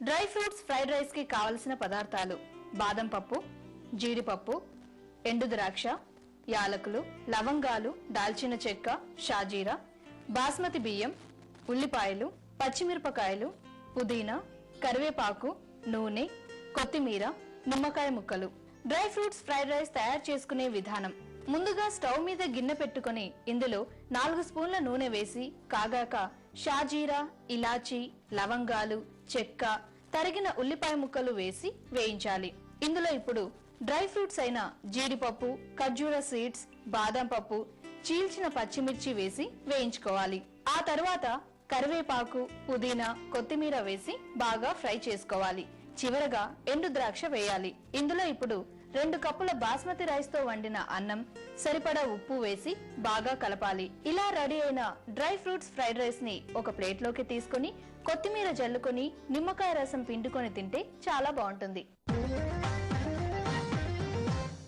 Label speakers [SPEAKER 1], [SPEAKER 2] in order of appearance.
[SPEAKER 1] Dry fruits fried rice కి కావలసిన పదార్థాలు: బాదం పప్పు, జీడిపప్పు, ఎండు ద్రాక్ష, యాలకులు, లవంగాలు, దాల్చిన చెక్క, షాజీరా, బాస్మతి బియ్యం, ఉల్లిపాయలు, పచ్చిమిరపకాయలు, పుదీనా, కరివేపాకు, నూనె, కొత్తిమీర, నిమ్మకాయ ముక్కలు. డ్రై ఫ్రూట్స్ ఫ్రైడ్ రైస్ తయారు చేసుకునే విధానం: ముందుగా స్టవ్ మీద గిన్నె పెట్టుకుని ఇందులో 4 స్పూన్ల నూనె వేసి కాగాక షాజీరా, ఇలాచి, లవంగాలు, చెక్క, తరిగిన ఉల్లిపాయ ముక్కలు వేసి వేయించాలి. ఇందులో ఇప్పుడు డ్రై ఫ్రూట్స్ అయిన జీడిపప్పు, ఖర్జూర సీడ్స్, బాదం పప్పు, చీల్చిన పచ్చిమిర్చి వేసి వేయించుకోవాలి. ఆ తర్వాత కరివేపాకు, పుదీనా, కొత్తిమీర వేసి బాగా ఫ్రై చేసుకోవాలి. చివరగా ఎండు ద్రాక్ష వేయాలి. ఇందులో ఇప్పుడు 2 కప్పుల బాస్మతి రైస్ తో వండిన అన్నం, సరిపడా ఉప్పు వేసి బాగా కలపాలి. ఇలా రెడీ అయిన డ్రై ఫ్రూట్స్ ఫ్రైడ్ రైస్ ని ఒక ప్లేట్ లోకి తీసుకుని కొత్తిమీర జల్లుకొని నిమ్మకాయ రసం పిండుకొని తింటే చాలా బాగుంటుంది.